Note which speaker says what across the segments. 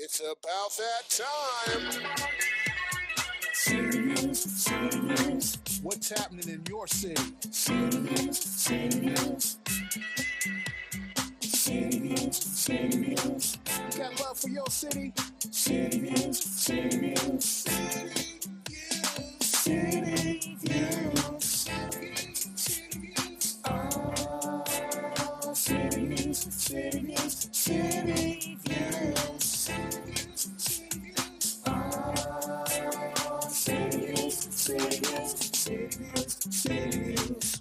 Speaker 1: It's about that time. What's happening in your city? You got love for your city? City Views, City Views, City Views, City Views, City Views. Oh, City Views, City Views, City Views, City Views, City Views. Oh, City Views, City Views, City Views, City Views.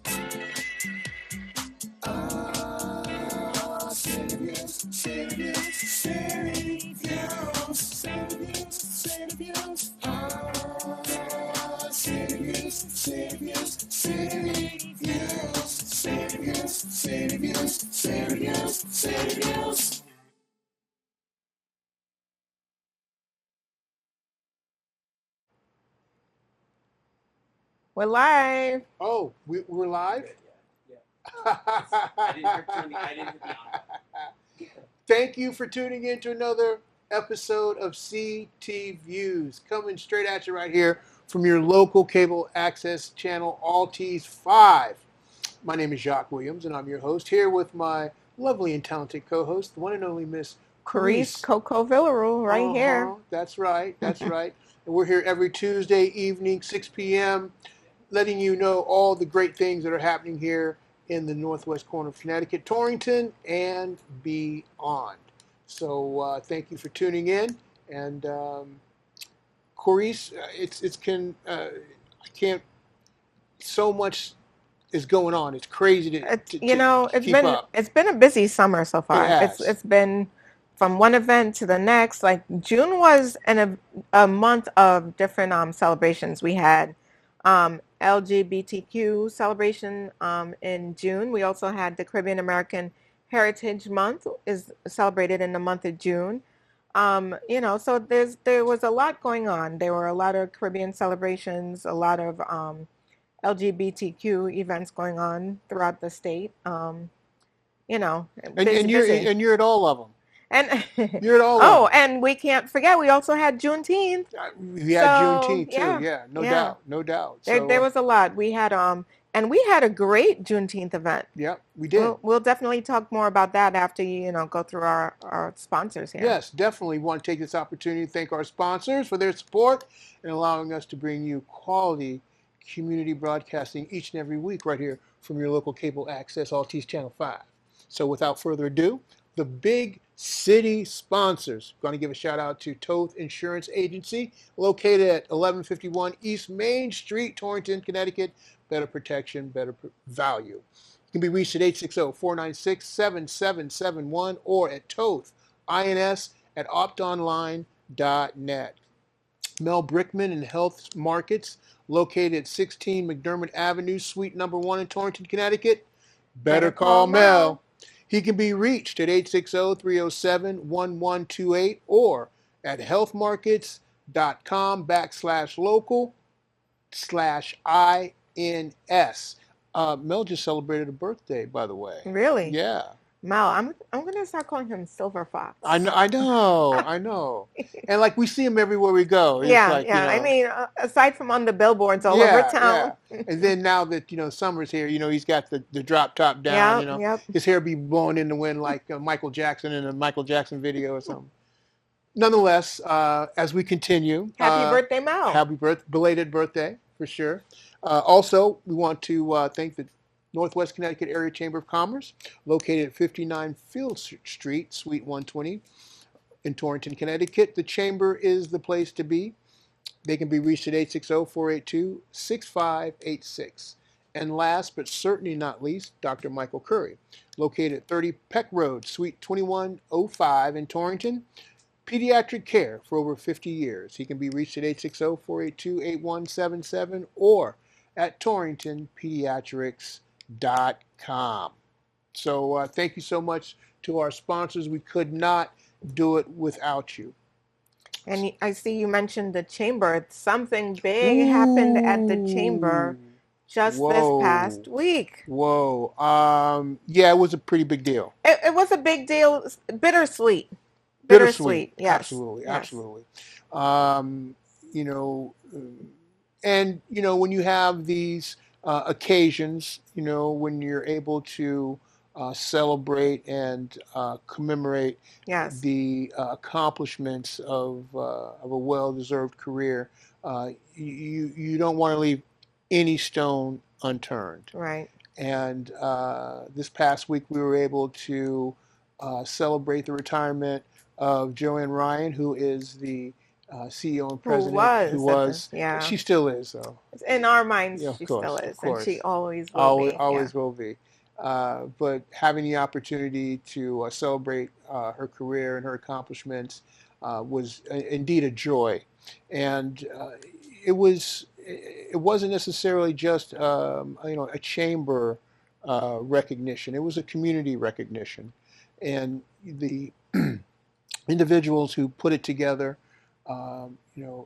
Speaker 1: Oh, City Views, City Views, City Views, City Views, City Views. Oh, City Views, City Views, City Views, City Views, City Views, City Views, City Views.
Speaker 2: We're live.
Speaker 1: Oh, we're live?
Speaker 3: Yeah. I didn't hit the on.
Speaker 1: Thank you for tuning in to another episode of CT Views, coming straight at you right here from your local cable access channel, Altice 5. My name is Jacque Williams, and I'm your host, here with my lovely and talented co-host, the one and only Miss
Speaker 2: Coryse,
Speaker 1: Coryse.
Speaker 2: Coco Villarouel, right here.
Speaker 1: That's right, that's right. And we're here every Tuesday evening, 6 p.m., letting you know all the great things that are happening here in the northwest corner of Connecticut, Torrington, and beyond. So thank you for tuning in. And Coryse, I can't. So much is going on. It's crazy to keep up.
Speaker 2: It's been a busy summer so far.
Speaker 1: It has.
Speaker 2: It's been from one event to the next. Like June was a month of different celebrations. We had LGBTQ celebration in June. We also had the Caribbean American Heritage Month is celebrated in the month of June. So there was a lot going on. There were a lot of Caribbean celebrations, a lot of LGBTQ events going on throughout the state.
Speaker 1: And you're at all of them.
Speaker 2: And
Speaker 1: you're at all of them.
Speaker 2: And we can't forget we also had Juneteenth.
Speaker 1: We had Juneteenth too. Yeah, no doubt.
Speaker 2: There was a lot. We had and we had a great Juneteenth event.
Speaker 1: Yeah, we did.
Speaker 2: We'll definitely talk more about that after you go through our sponsors here.
Speaker 1: Yes, definitely want to take this opportunity to thank our sponsors for their support and allowing us to bring you quality community broadcasting each and every week right here from your local cable access Altice Channel 5. So without further ado, the big city sponsors. Going to give a shout out to Toth Insurance Agency, located at 1151 East Main Street, Torrington, Connecticut. Better protection, better value. You can be reached at 860-496-7771 or at Toth, INS at optonline.net. Mel Brickman and Health Markets, located at 16 McDermott Avenue, Suite number 1 in Torrington, Connecticut. Better call Mel. He can be reached at 860-307-1128 or at healthmarkets.com/local/INS. Mel just celebrated a birthday, by the way.
Speaker 2: Really?
Speaker 1: Yeah.
Speaker 2: Mel, I'm gonna start calling him Silver Fox.
Speaker 1: I know. And like we see him everywhere we go. It's
Speaker 2: I mean, aside from on the billboards all over town.
Speaker 1: Yeah. And then now that summer's here, he's got the drop top down.
Speaker 2: Yep.
Speaker 1: His hair be blowing in the wind like Michael Jackson in a Michael Jackson video or something. Nonetheless, as we continue,
Speaker 2: happy birthday, Mel!
Speaker 1: Belated birthday for sure. Also, we want to thank the Northwest Connecticut Area Chamber of Commerce, located at 59 Field Street, Suite 120 in Torrington, Connecticut. The chamber is the place to be. They can be reached at 860-482-6586. And last but certainly not least, Dr. Michael Curry, located at 30 Peck Road, Suite 2105 in Torrington. Pediatric care for over 50 years. He can be reached at 860-482-8177 or at torringtonpediatrics.com. So thank you so much to our sponsors. We could not do it without you.
Speaker 2: And I see you mentioned the chamber. Something big happened at the chamber just this past week.
Speaker 1: Yeah, it was a pretty big deal.
Speaker 2: It was a big deal, bittersweet.
Speaker 1: Bittersweet.
Speaker 2: Yes,
Speaker 1: Absolutely,
Speaker 2: yes,
Speaker 1: absolutely. Um, you know, and when you have these occasions, when you're able to celebrate and commemorate
Speaker 2: yes,
Speaker 1: the accomplishments of a well-deserved career, you don't want to leave any stone unturned.
Speaker 2: right.
Speaker 1: And this past week, we were able to celebrate the retirement of Joanne Ryan, who is the CEO and
Speaker 2: Who
Speaker 1: president, who
Speaker 2: was at the,
Speaker 1: was,
Speaker 2: yeah.
Speaker 1: she still is, though.
Speaker 2: In our minds,
Speaker 1: Yeah, of
Speaker 2: she still
Speaker 1: course, of
Speaker 2: is, and she
Speaker 1: course.
Speaker 2: always will
Speaker 1: Always,
Speaker 2: be. Yeah.
Speaker 1: always will be. But having the opportunity to celebrate her career and her accomplishments was indeed a joy. And it wasn't necessarily just a chamber recognition. It was a community recognition, and the individuals who put it together,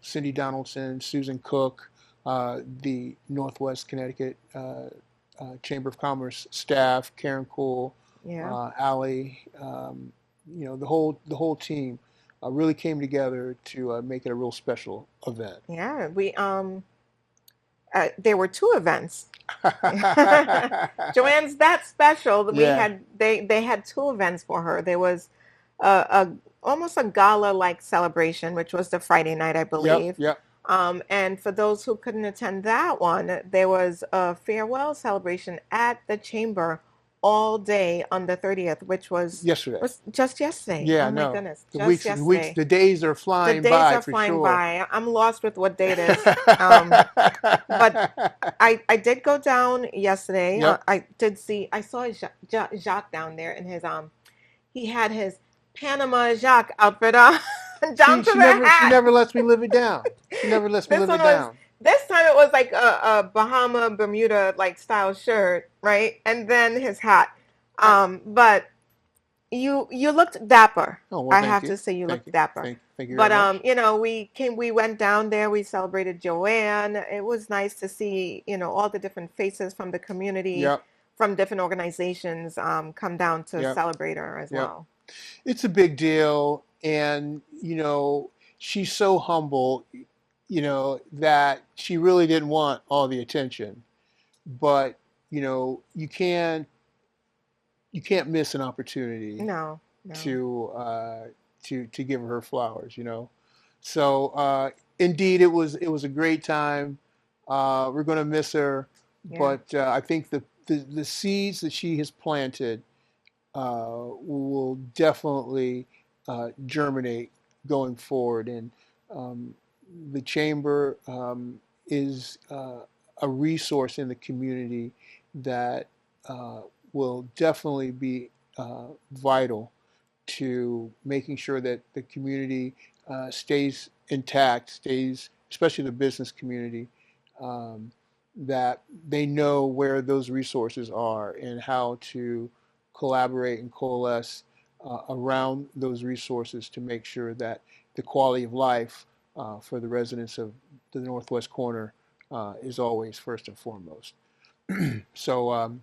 Speaker 1: Cindy Donaldson, Susan Cook, the Northwest Connecticut Chamber of Commerce staff, Karen Cole,
Speaker 2: Yeah.
Speaker 1: Allie, the whole team really came together to make it a real special event.
Speaker 2: Yeah. There were two events. Joanne's that special that
Speaker 1: Yeah.
Speaker 2: they had two events for her. There was a almost a gala like celebration, which was the Friday night, I
Speaker 1: Yep.
Speaker 2: believe.
Speaker 1: Yep.
Speaker 2: And for those who couldn't attend that one, there was a farewell celebration at the chamber all day on the 30th, which
Speaker 1: Yesterday.
Speaker 2: was just yesterday.
Speaker 1: Yeah.
Speaker 2: Oh my
Speaker 1: No.
Speaker 2: goodness,
Speaker 1: The
Speaker 2: just
Speaker 1: weeks,
Speaker 2: yesterday.
Speaker 1: the days are
Speaker 2: The
Speaker 1: flying
Speaker 2: days
Speaker 1: by
Speaker 2: are
Speaker 1: for
Speaker 2: flying
Speaker 1: sure.
Speaker 2: by. I'm lost with what day it is. But I did go down yesterday.
Speaker 1: Yep.
Speaker 2: I saw Jacque down there in his he had his Panama Jacque outfit on, down to
Speaker 1: She
Speaker 2: the
Speaker 1: she
Speaker 2: hat.
Speaker 1: never lets me live it down. She never lets me
Speaker 2: This
Speaker 1: live
Speaker 2: one
Speaker 1: it
Speaker 2: was
Speaker 1: down.
Speaker 2: this time it was like a Bahama Bermuda like style shirt, right? And then his hat. But you looked dapper.
Speaker 1: Oh well,
Speaker 2: I
Speaker 1: thank
Speaker 2: have
Speaker 1: you,
Speaker 2: to say you
Speaker 1: thank
Speaker 2: looked
Speaker 1: you,
Speaker 2: dapper.
Speaker 1: thank you very
Speaker 2: But
Speaker 1: much.
Speaker 2: we went down there, we celebrated Joanne. It was nice to see, all the different faces from the community,
Speaker 1: Yep.
Speaker 2: from different organizations, come down to
Speaker 1: Yep.
Speaker 2: celebrate her as
Speaker 1: Yep.
Speaker 2: well.
Speaker 1: It's a big deal, and she's so humble, that she really didn't want all the attention, but you can't miss an opportunity
Speaker 2: No, no.
Speaker 1: to give her flowers. So indeed, it was a great time. We're going to miss her,
Speaker 2: Yeah.
Speaker 1: but I think the seeds that she has planted will definitely germinate going forward. And um, the chamber is a resource in the community that will definitely be vital to making sure that the community stays intact, especially the business community, um, that they know where those resources are and how to collaborate and coalesce around those resources to make sure that the quality of life for the residents of the Northwest Corner is always first and foremost. So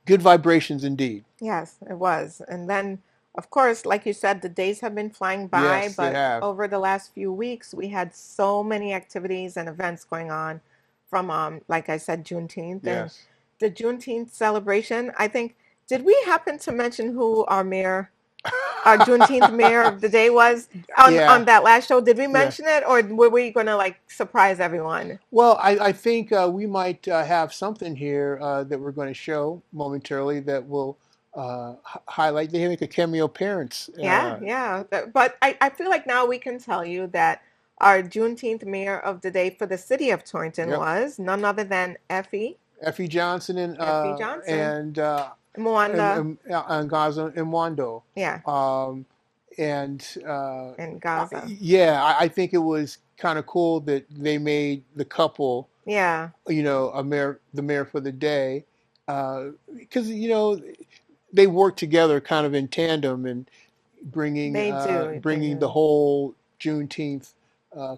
Speaker 1: good vibrations indeed.
Speaker 2: Yes, it was. And then, of course, like you said, the days have been flying by,
Speaker 1: Yes, they
Speaker 2: but
Speaker 1: have.
Speaker 2: over the last few weeks, we had so many activities and events going on from, like I said, Juneteenth and
Speaker 1: Yes.
Speaker 2: the Juneteenth celebration. I think, did we happen to mention who our Juneteenth mayor of the day was on
Speaker 1: Yeah,
Speaker 2: that last show? Did we
Speaker 1: yeah.
Speaker 2: mention it, or were we going to like surprise everyone?
Speaker 1: Well, I think we might have something here that we're going to show momentarily that will highlight. They make a cameo appearance.
Speaker 2: Yeah, yeah. But I feel like now we can tell you that our Juneteenth mayor of the day for the city of Torrington
Speaker 1: Yep,
Speaker 2: was none other than
Speaker 1: Effie Johnson and
Speaker 2: Effie Johnson,
Speaker 1: and
Speaker 2: Mwanda,
Speaker 1: and Gaza and Wando.
Speaker 2: yeah,
Speaker 1: Um, and
Speaker 2: in Gaza.
Speaker 1: yeah, I think it was kind of cool that they made the couple,
Speaker 2: Yeah,
Speaker 1: the mayor for the day, because they work together kind of in tandem and bringing
Speaker 2: they do. They
Speaker 1: bringing the
Speaker 2: do.
Speaker 1: whole Juneteenth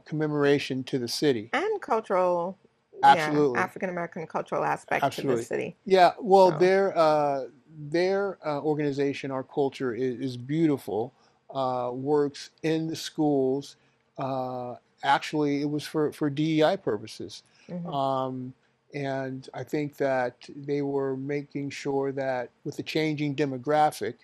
Speaker 1: commemoration to the city.
Speaker 2: And cultural, yeah,
Speaker 1: Absolutely,
Speaker 2: African American cultural aspect to the
Speaker 1: absolutely.
Speaker 2: city.
Speaker 1: Yeah, well,
Speaker 2: So,
Speaker 1: their organization, our culture is beautiful. works in the schools. Actually, it was for DEI purposes.
Speaker 2: Mm-hmm.
Speaker 1: And I think that they were making sure that with the changing demographic,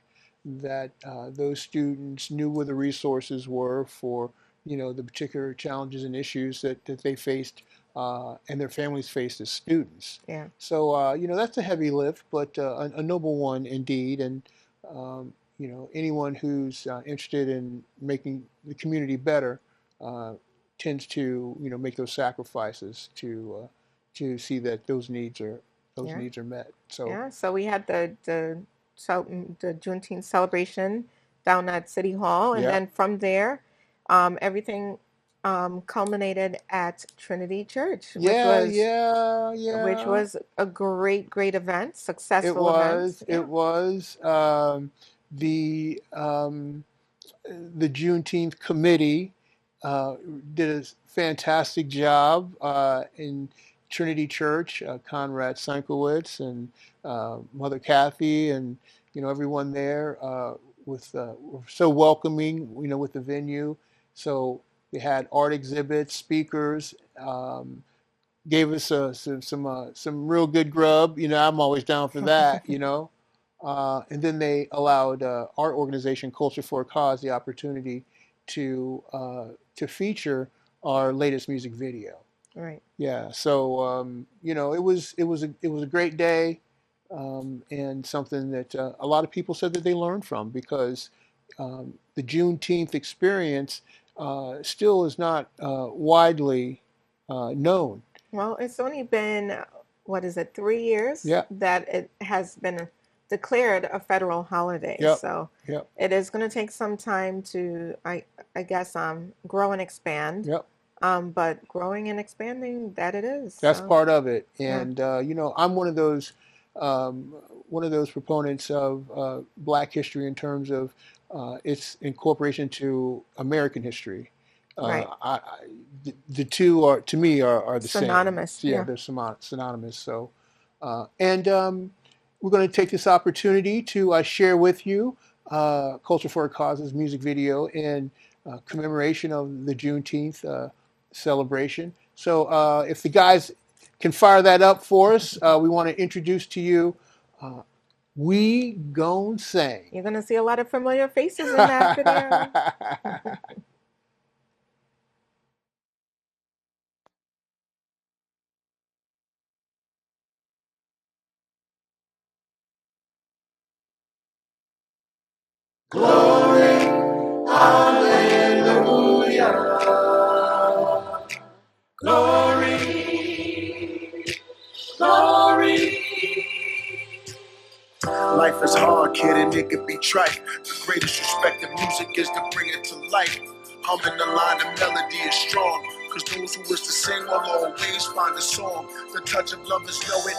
Speaker 1: that those students knew where the resources were for, the particular challenges and issues that they faced and their families faced as students.
Speaker 2: Yeah.
Speaker 1: So, that's a heavy lift, but a noble one indeed. And, anyone who's interested in making the community better tends to, make those sacrifices to see that those needs are met. So
Speaker 2: yeah, so we had the Juneteenth celebration down at City Hall, and
Speaker 1: Yeah.
Speaker 2: then from there, everything culminated at Trinity Church, which was a great event,
Speaker 1: It
Speaker 2: successful
Speaker 1: was.
Speaker 2: event.
Speaker 1: It was. The Juneteenth committee did a fantastic job in Trinity Church. Conrad Sienkiewicz and Mother Kathy and everyone there were so welcoming. With the venue. So they had art exhibits, speakers. Gave us some real good grub. I'm always down for that. And then they allowed our organization, Culture for a Cause, the opportunity to feature our latest music video.
Speaker 2: Right.
Speaker 1: Yeah. So it was a great day, and something that a lot of people said that they learned from, because the Juneteenth experience still is not widely known.
Speaker 2: Well, it's only been, 3 years
Speaker 1: Yeah.
Speaker 2: that it has been declared a federal holiday.
Speaker 1: Yep.
Speaker 2: So
Speaker 1: Yep.
Speaker 2: it is going to take some time to, I guess, grow and expand.
Speaker 1: Yep.
Speaker 2: But growing and expanding, that it is.
Speaker 1: That's
Speaker 2: so.
Speaker 1: part of it. And I'm one of those proponents of Black history in terms of its incorporation to American history.
Speaker 2: Right.
Speaker 1: The two are, to me, are the
Speaker 2: Synonymous.
Speaker 1: same. Yeah, they're synonymous. So, and we're going to take this opportunity to share with you Culture for a Cause's music video in commemoration of the Juneteenth celebration. So if the guys can fire that up for us, we want to introduce to you We Gon' Sing.
Speaker 2: You're going to see a lot of familiar faces in that video.
Speaker 4: Glory, hallelujah. Glory, glory. Life is hard, kid, and it can be trite. The greatest respect in music is to bring it to life. Humming the line and melody is strong, cause those who wish to sing will always find a song. The touch of lovers know it.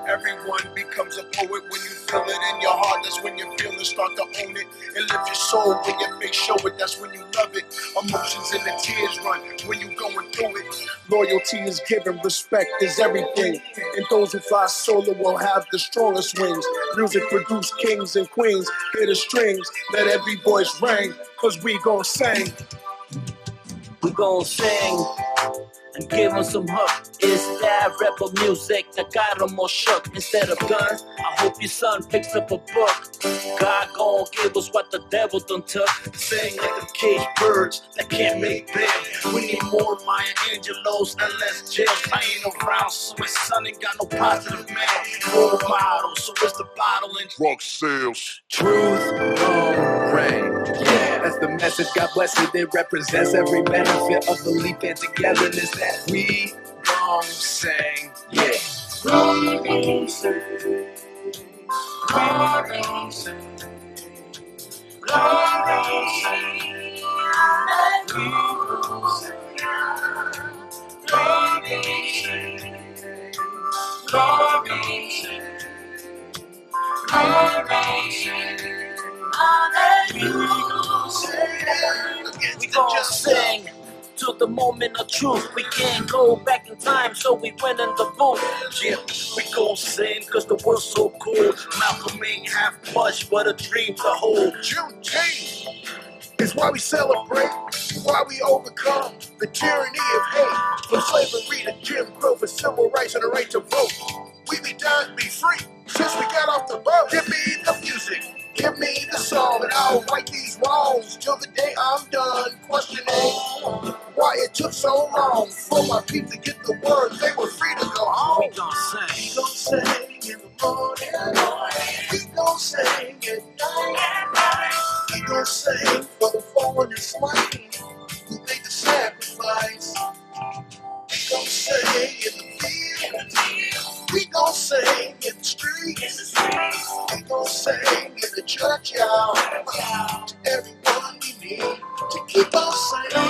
Speaker 4: Everyone becomes a poet when you feel it in your heart. That's when your feelings start to own it and lift your soul. When your face show it, that's when you love it. Emotions and the tears run when you going through it. Loyalty is given, respect is everything. And those who fly solo will have the strongest wings. Music produce kings and queens. Hear the strings, let every voice ring, cause we gon' sing.
Speaker 5: We gon' sing and give them some hook. It's that rebel music that got them all shook. Instead of guns, I hope your son picks up a book. God gon' give us what the devil done took. Sing like them caged birds that can't make bed. We need more Maya Angelos and less jails. I ain't around, so my son ain't got no positive man. Role model, so it's the bottle and drug sales.
Speaker 4: Truth gon' reign. Yeah, that's the message. God bless it. It represents every benefit of belief and togetherness that we gon' sing. Yeah. We gon' sing. Glory sing. Glory sing. We gon' sing. Glory sing. Glory sing. Glory sing.
Speaker 5: we gon' sing to the moment of truth. We can't go back in time, so we went in the booth.
Speaker 4: Yeah, we gon' sing cause the world's so cool. Malcolm ain't half much but a dream to hold. Juneteenth, is why we celebrate, why we overcome the tyranny of hate. From slavery to Jim Crow, for civil rights and the right to vote. We be done, be free, since we got off the boat. Give me the music, give me the song, and I'll right these wrongs till the day I'm done questioning why it took so long for my people to get the word they were free to go home.
Speaker 5: We gon' sing.
Speaker 4: We gon' sing in the morning. We gon' sing at night. We gon' sing for the fallen and slain who made the sacrifice. We gon' sing in the field. We gon' sing in the streets. We gon' sing in the churchyard. To everyone we need to keep on singing.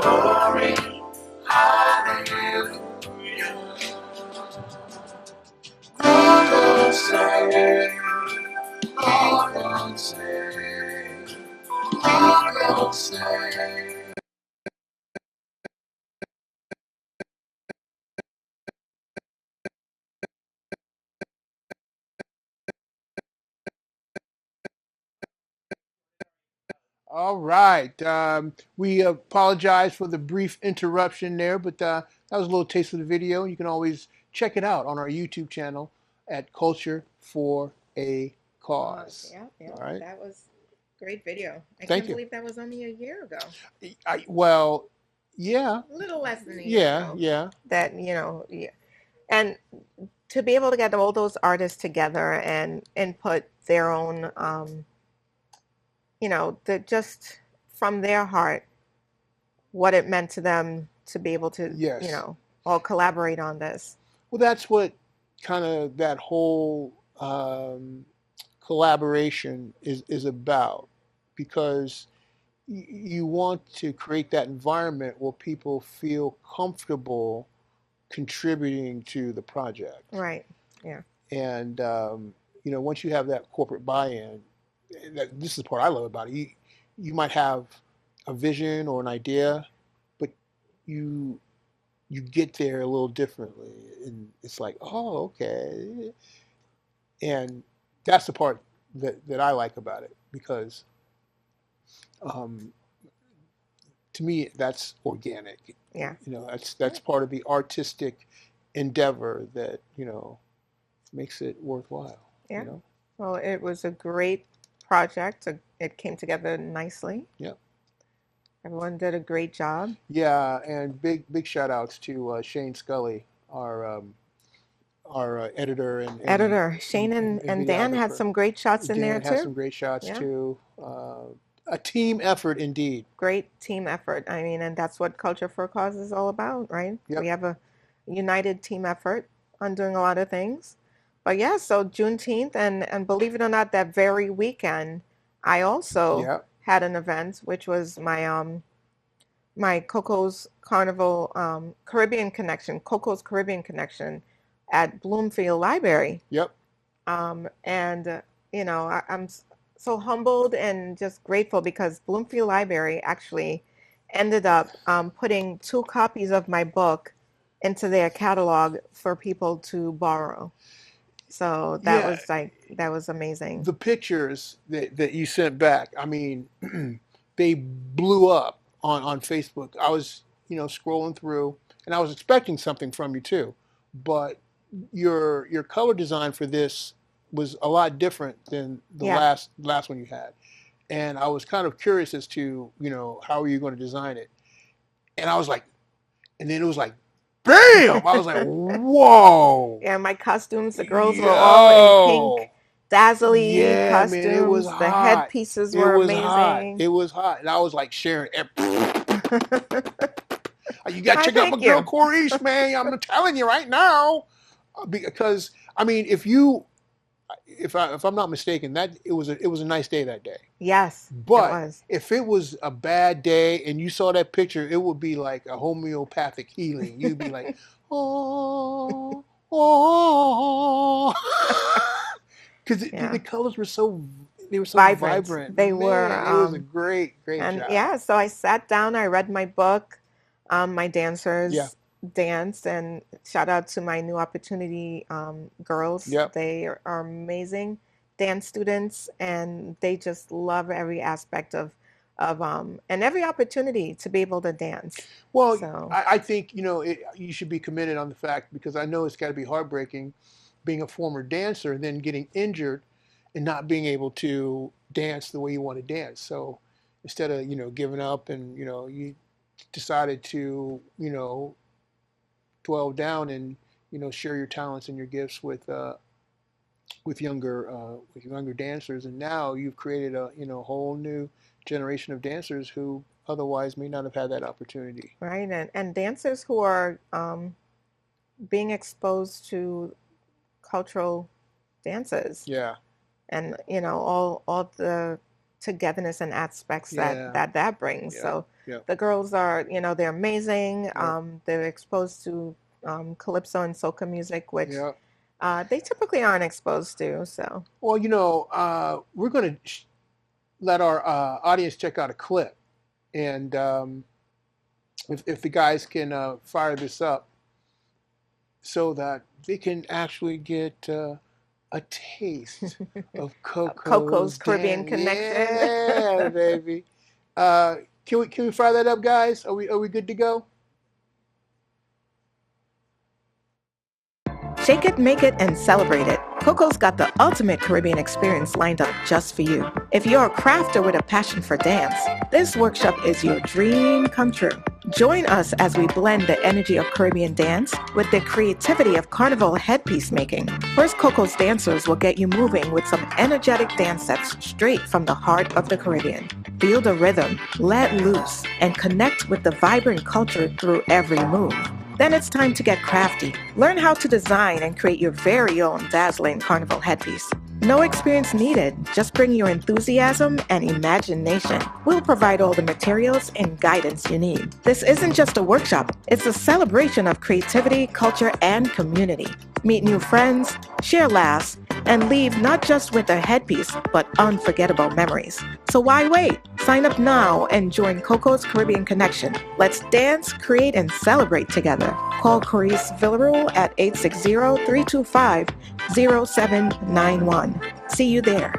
Speaker 4: Glory, hallelujah. Glory, sing, glory, sing, glory, sing.
Speaker 1: All right. We apologize for the brief interruption there, but that was a little taste of the video. You can always check it out on our YouTube channel at Culture for a Cause.
Speaker 2: Yeah.
Speaker 1: All right.
Speaker 2: That was a great video. I
Speaker 1: Thank
Speaker 2: can't
Speaker 1: you.
Speaker 2: believe that was only a year ago.
Speaker 1: Well, yeah.
Speaker 2: A little less than a year ago.
Speaker 1: Yeah.
Speaker 2: That, yeah. And to be able to get all those artists together and input their own, just from their heart, what it meant to them to be able to,
Speaker 1: Yes.
Speaker 2: all collaborate on this.
Speaker 1: Well, that's what kind of that whole collaboration is about, because you want to create that environment where people feel comfortable contributing to the project.
Speaker 2: Right. Yeah.
Speaker 1: And once you have that corporate buy-in, this is the part I love about it. You might have a vision or an idea, but you get there a little differently, and it's like, oh, okay. And that's the part that I like about it, because to me that's organic.
Speaker 2: Yeah.
Speaker 1: That's part of the artistic endeavor that makes it worthwhile.
Speaker 2: Yeah. Well, it was a great project. It came together nicely.
Speaker 1: Yeah.
Speaker 2: Everyone did a great job.
Speaker 1: Yeah, and big shout outs to Shane Scully, our editor
Speaker 2: and Shane and Dan had some great shots in there too.
Speaker 1: Dan had some great shots too. A team effort indeed.
Speaker 2: Great team effort. I mean, and that's what Culture for a Cause is all about, right?
Speaker 1: Yep.
Speaker 2: We have a united team effort on doing a lot of things. But yeah, so Juneteenth, and believe it or not, that very weekend, I also had an event, which was my Coco's Carnival Caribbean Connection, Coco's Caribbean Connection at Bloomfield Library.
Speaker 1: Yep.
Speaker 2: I'm so humbled and just grateful, because Bloomfield Library actually ended up putting 2 copies of my book into their catalog for people to borrow. So that was amazing.
Speaker 1: The pictures that you sent back, I mean, they blew up on Facebook. I was, scrolling through, and I was expecting something from you too, but your color design for this was a lot different than the last one you had. And I was kind of curious as to, how are you going to design it? And I was like, and then it was like, bam! I was like, whoa!
Speaker 2: Yeah, my costumes, the girls were all in pink, dazzly costumes.
Speaker 1: Man, it was hot.
Speaker 2: The headpieces were amazing.
Speaker 1: It was hot. And I was like sharing you got to check out my girl Coryse, man. I'm telling you right now. Because, I mean, if I'm not mistaken, that it was a nice day that day.
Speaker 2: Yes,
Speaker 1: but
Speaker 2: it was.
Speaker 1: If it was a bad day and you saw that picture, it would be like a homeopathic healing. You'd be like, oh, because the colors were so They were so
Speaker 2: vibrant.
Speaker 1: vibrant.
Speaker 2: They
Speaker 1: Man,
Speaker 2: were,
Speaker 1: it was a great
Speaker 2: and
Speaker 1: job.
Speaker 2: yeah, so I sat down, I read my book, my dancers
Speaker 1: Yeah.
Speaker 2: danced, and shout out to my new opportunity girls.
Speaker 1: Yep.
Speaker 2: They are amazing dance students, and they just love every aspect of and every opportunity to be able to dance.
Speaker 1: Well,
Speaker 2: So
Speaker 1: I think, you should be commended on the fact, because I know it's got to be heartbreaking being a former dancer and then getting injured and not being able to dance the way you want to dance. So instead of, giving up and, you decided to, dwell down and, share your talents and your gifts with younger dancers. And now you've created a, whole new generation of dancers who otherwise may not have had that opportunity.
Speaker 2: right, and dancers who are being exposed to cultural dances,
Speaker 1: Yeah.
Speaker 2: and all the togetherness and aspects
Speaker 1: Yeah.
Speaker 2: that brings.
Speaker 1: Yeah.
Speaker 2: So
Speaker 1: Yeah.
Speaker 2: the girls are, they're amazing.
Speaker 1: Yeah.
Speaker 2: They're exposed to calypso and soca music, which
Speaker 1: Yeah.
Speaker 2: they typically aren't exposed to. So
Speaker 1: Well, we're going to let our audience check out a clip, and if the guys can fire this up so that they can actually get a taste of
Speaker 2: Coco's Caribbean Connection.
Speaker 1: Yeah, baby. Can we fire that up, guys? Are we good to go?
Speaker 2: Shake it, make it, and celebrate it. Coco's got the ultimate Caribbean experience lined up just for you. If you're a crafter with a passion for dance, this workshop is your dream come true. Join us as we blend the energy of Caribbean dance with the creativity of carnival headpiece making. First Coco's dancers will get you moving with some energetic dance steps straight from the heart of the Caribbean. Feel the rhythm, let loose, and connect with the vibrant culture through every move. Then it's time to get crafty. Learn how to design and create your very own dazzling carnival headpiece. No experience needed, just bring your enthusiasm and imagination. We'll provide all the materials and guidance you need. This isn't just a workshop, it's a celebration of creativity, culture, and community. Meet new friends, share laughs, and leave not just with a headpiece, but unforgettable memories. So why wait? Sign up now and join Coco's Caribbean Connection. Let's dance, create, and celebrate together. Call Coryse Villarouel at 860-325-0791. See you there.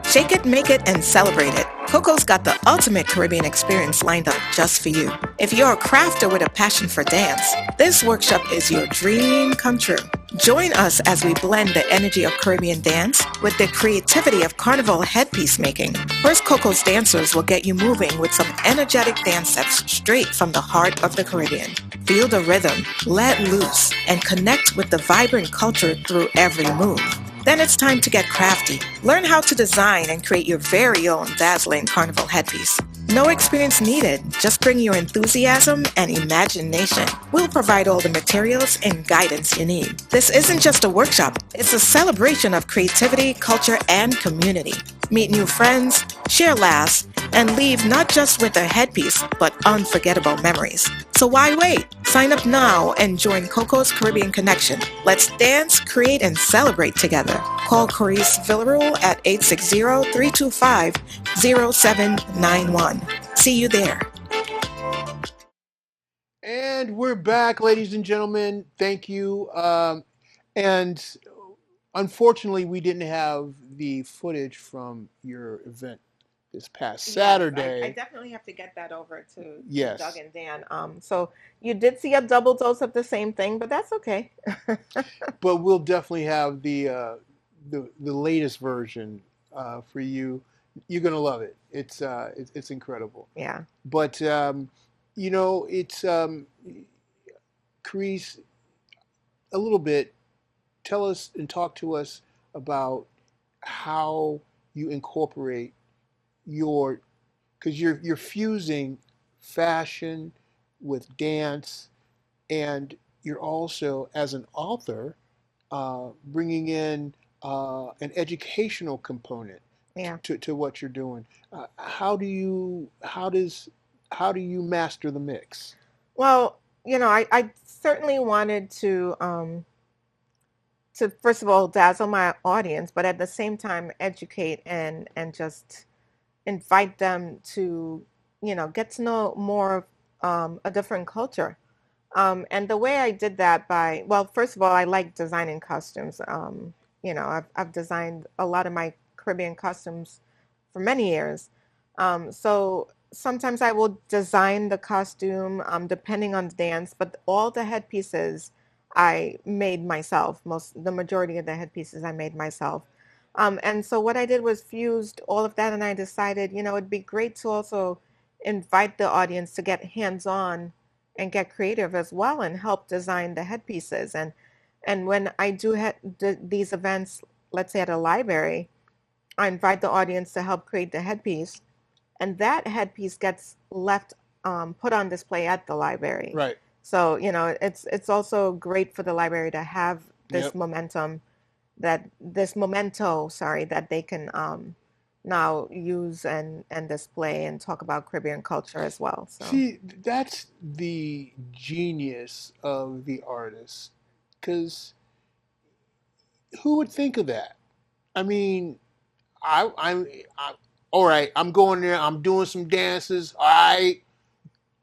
Speaker 2: Shake it, make it, and celebrate it. Coco's got the ultimate Caribbean experience lined up just for you. If you're a crafter with a passion for dance, this workshop is your dream come true. Join us as we blend the energy of Caribbean dance with the creativity of carnival headpiece making. First Coco's dancers will get you moving with some energetic dance steps straight from the heart of the Caribbean. Feel the rhythm, let loose, and connect with the vibrant culture through every move. Then it's time to get crafty. Learn how to design and create your very own dazzling carnival headpiece. No experience needed, just bring your enthusiasm and imagination. We'll provide all the materials and guidance you need. This isn't just a workshop, it's a celebration of creativity, culture, and community. Meet new friends, share laughs, and leave not just with a headpiece, but unforgettable memories. So why wait? Sign up now and join Coco's Caribbean Connection. Let's dance, create, and celebrate together. Call Coryse Villarouel at 860-325-0791. See you there.
Speaker 1: And we're back, ladies and gentlemen. Thank you. And unfortunately, we didn't have the footage from your event this past Saturday.
Speaker 2: Yes, I definitely have to get that over to
Speaker 1: Yes.
Speaker 2: Doug and Dan. So you did see a double dose of the same thing, but that's okay.
Speaker 1: But we'll definitely have the latest version for you. You're gonna love it. It's incredible.
Speaker 2: Yeah.
Speaker 1: But it's Coryse, a little bit. Tell us and talk to us about how you incorporate because you're fusing fashion with dance, and you're also, as an author, bringing in an educational component
Speaker 2: Yeah.
Speaker 1: to what you're doing. How do you master the mix?
Speaker 2: Well, I certainly wanted to first of all dazzle my audience, but at the same time educate and just invite them to, get to know more of a different culture. And the way I did that well, first of all, I like designing costumes. I've designed a lot of my Caribbean costumes for many years. So sometimes I will design the costume depending on the dance, but all the headpieces I made myself. The majority of the headpieces I made myself. And so what I did was fused all of that, and I decided, it'd be great to also invite the audience to get hands-on and get creative as well and help design the headpieces. And when I do these events, let's say at a library, I invite the audience to help create the headpiece, and that headpiece gets left put on display at the library.
Speaker 1: Right.
Speaker 2: So it's also great for the library to have this
Speaker 1: Yep.
Speaker 2: memento, sorry, that they can now use and display and talk about Caribbean culture as well. So
Speaker 1: See, that's the genius of the artist, because who would think of that? I mean, I all right. I'm going there. I'm doing some dances. All right,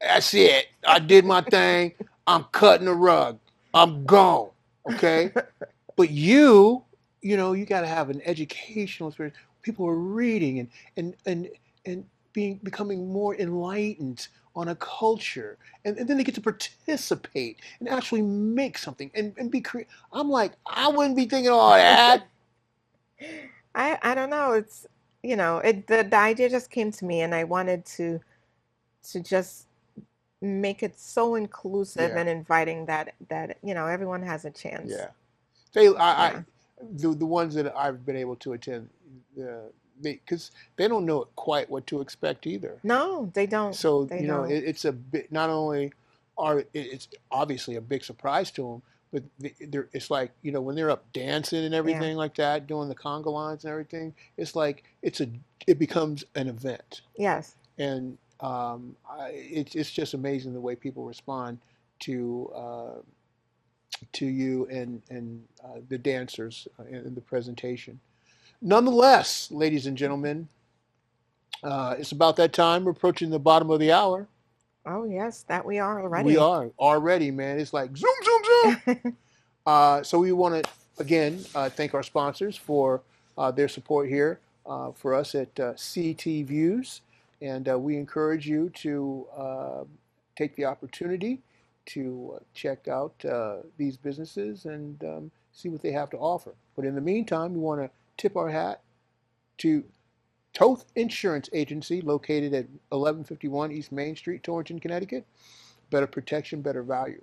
Speaker 1: that's it. I did my thing. I'm cutting the rug. I'm gone. Okay, but you got to have an educational experience. People are reading and becoming more enlightened on a culture, and then they get to participate and actually make something and be creative. I'm like, I wouldn't be thinking all that.
Speaker 2: I don't know. It's the idea just came to me, and I wanted to just make it so inclusive
Speaker 1: Yeah,
Speaker 2: and inviting that everyone has a chance.
Speaker 1: yeah. I
Speaker 2: Yeah.
Speaker 1: the ones that I've been able to attend, because they don't know quite what to expect either.
Speaker 2: No, they don't.
Speaker 1: So
Speaker 2: They don't.
Speaker 1: it's a bit, not only it's obviously a big surprise to them, but it's like, when they're up dancing and
Speaker 2: Yeah.
Speaker 1: everything like that, doing the conga lines and everything. It's like it becomes an event,
Speaker 2: Yes.
Speaker 1: and it's just amazing the way people respond to you and the dancers in the presentation. Nonetheless, ladies and gentlemen, it's about that time. We're approaching the bottom of the hour.
Speaker 2: Oh, yes, that we are
Speaker 1: We
Speaker 2: already.
Speaker 1: are already, man. It's like zoom, zoom, zoom. So we want to again thank our sponsors for their support here for us at CT Views, and we encourage you to take the opportunity to check out these businesses and see what they have to offer. But in the meantime, we want to tip our hat to Toth Insurance Agency, located at 1151 East Main Street, Torrington, Connecticut. Better protection, better value.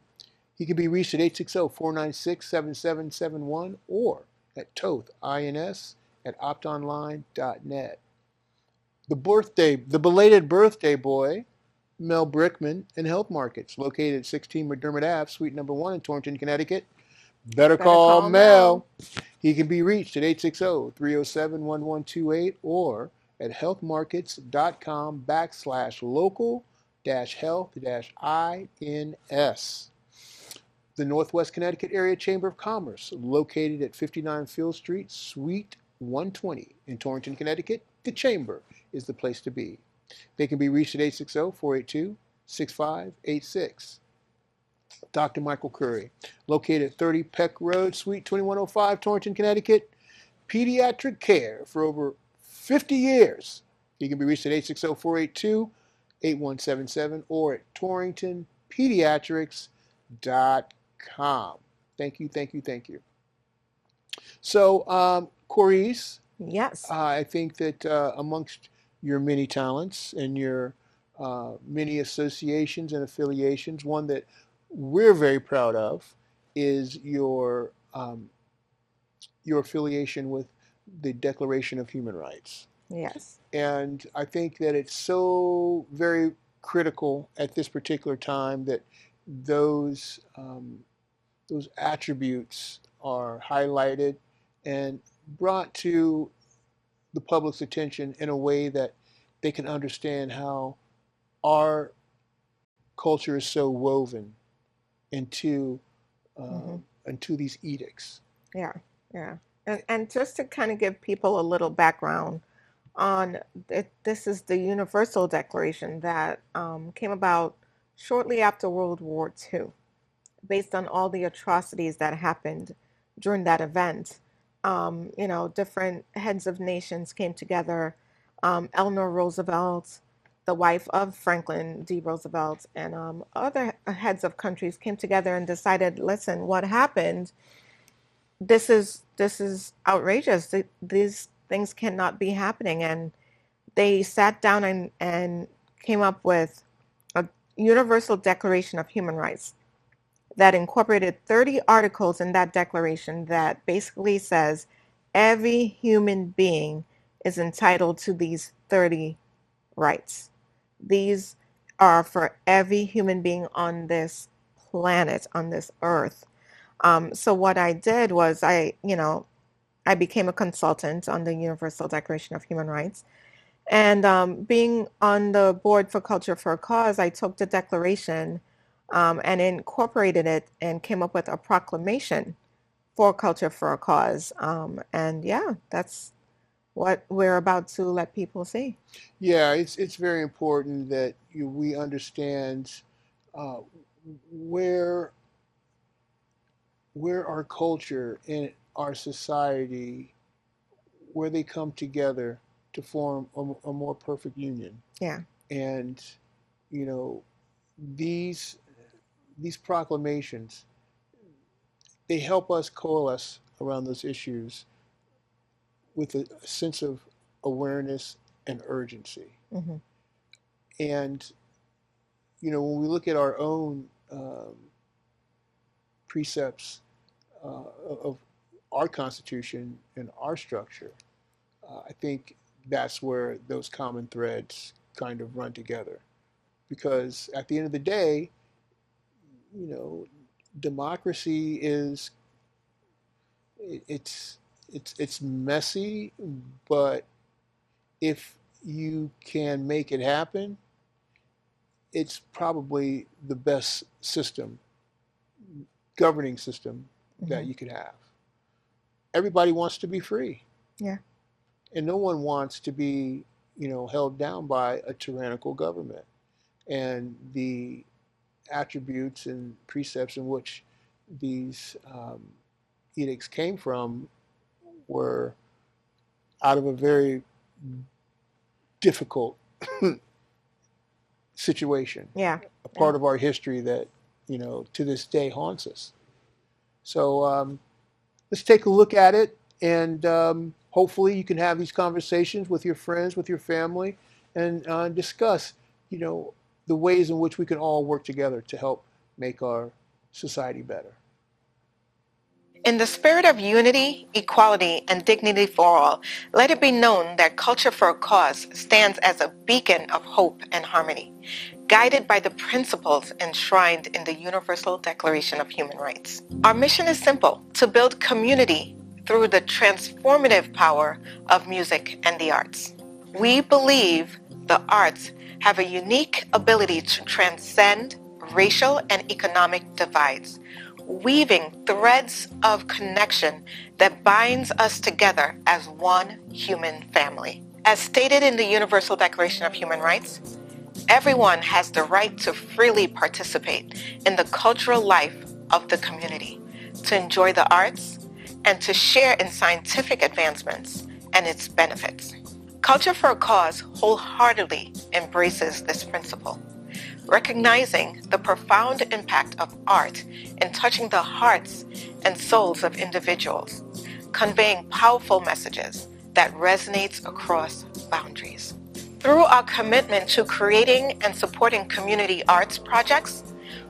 Speaker 1: He can be reached at 860-496-7771 or at tothins at optonline.net. The belated birthday boy, Mel Brickman, in Health Markets, located at 16 McDermott Ave, Suite number 1 in Torrington, Connecticut. Better
Speaker 2: Better
Speaker 1: call
Speaker 2: call Mel.
Speaker 1: Mel. He can be reached at 860-307-1128 or at healthmarkets.com/local-health-ins. The Northwest Connecticut Area Chamber of Commerce, located at 59 Field Street, Suite 120 in Torrington, Connecticut. The Chamber is the place to be. They can be reached at 860-482-6586. Dr. Michael Curry, located at 30 Peck Road, Suite 2105, Torrington, Connecticut. Pediatric care for over 50 years. He can be reached at 860-482-8177 or at torringtonpediatrics.com. Thank you, thank you, thank you. So, Coryse,
Speaker 2: Yes.
Speaker 1: I think that amongst your many talents and your many associations and affiliations, one that we're very proud of is your affiliation with the Declaration of Human Rights.
Speaker 2: Yes.
Speaker 1: And I think that it's so very critical at this particular time that those those attributes are highlighted and brought to the public's attention in a way that they can understand how our culture is so woven into
Speaker 2: Mhm.
Speaker 1: into these edicts.
Speaker 2: Yeah, yeah. And just to kind of give people a little background on it, this is the Universal Declaration that came about shortly after World War II, based on all the atrocities that happened during that event. Different heads of nations came together. Eleanor Roosevelt, the wife of Franklin D. Roosevelt, and other heads of countries came together and decided, listen, what happened? This is outrageous. These things cannot be happening. And they sat down and came up with a Universal Declaration of Human Rights that incorporated 30 articles in that declaration that basically says every human being is entitled to these 30 rights. These are for every human being on this planet, on this earth. So what I did was I became a consultant on the Universal Declaration of Human Rights. And being on the board for Culture for a Cause, I took the declaration and incorporated it and came up with a proclamation for Culture for a Cause. And yeah, that's what we're about to let people see.
Speaker 1: Yeah, it's very important that we understand uh, where our culture and our society, where they come together to form a more perfect union.
Speaker 2: Yeah.
Speaker 1: And you know, these proclamations, they help us coalesce around those issues with a sense of awareness and urgency.
Speaker 2: Hmm.
Speaker 1: And when we look at our own precepts of our Constitution and our structure, I think that's where those common threads kind of run together. Because at the end of the day, democracy is it's messy, but if you can make it happen, it's probably the best governing system that
Speaker 2: Hmm.
Speaker 1: you could have. Everybody wants to be free.
Speaker 2: Yeah.
Speaker 1: And no one wants to be, held down by a tyrannical government. And the attributes and precepts in which these edicts came from were out of a very difficult situation,
Speaker 2: Yeah.
Speaker 1: a part of our history that, to this day haunts us. So let's take a look at it, and hopefully you can have these conversations with your friends, with your family, and discuss, the ways in which we can all work together to help make our society better.
Speaker 2: In the spirit of unity, equality, and dignity for all, let it be known that Culture for a Cause stands as a beacon of hope and harmony, guided by the principles enshrined in the Universal Declaration of Human Rights. Our mission is simple: to build community through the transformative power of music and the arts. We believe the arts have a unique ability to transcend racial and economic divides, weaving threads of connection that binds us together as one human family. As stated in the Universal Declaration of Human Rights, everyone has the right to freely participate in the cultural life of the community, to enjoy the arts, and to share in scientific advancements and its benefits. Culture for a Cause wholeheartedly embraces this principle, recognizing the profound impact of art in touching the hearts and souls of individuals, conveying powerful messages that resonates across boundaries. Through our commitment to creating and supporting community arts projects,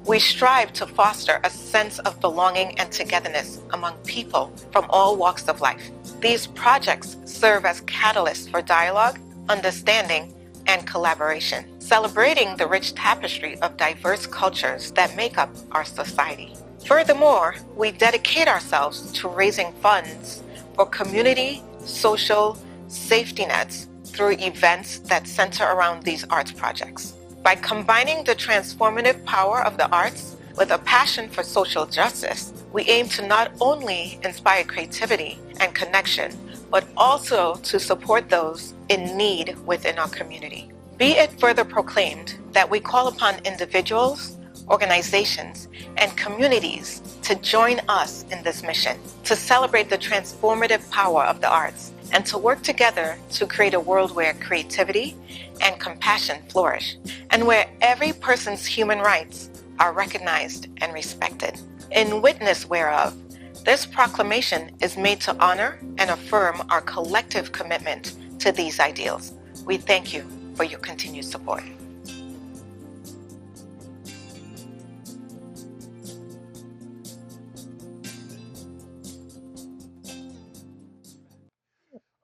Speaker 2: we strive to foster a sense of belonging and togetherness among people from all walks of life. These projects serve as catalysts for dialogue, understanding, and collaboration, celebrating the rich tapestry of diverse cultures that make up our society. Furthermore, we dedicate ourselves to raising funds for community, social, safety nets through events that center around these arts projects. By combining the transformative power of the arts with a passion for social justice, we aim to not only inspire creativity and connection, but also to support those in need within our community. Be it further proclaimed that we call upon individuals, organizations, and communities to join us in this mission, to celebrate the transformative power of the arts, and to work together to create a world where creativity and compassion flourish, and where every person's human rights are recognized and respected. In witness whereof, this proclamation is made to honor and affirm our collective commitment to these ideals. We thank you for your continued support.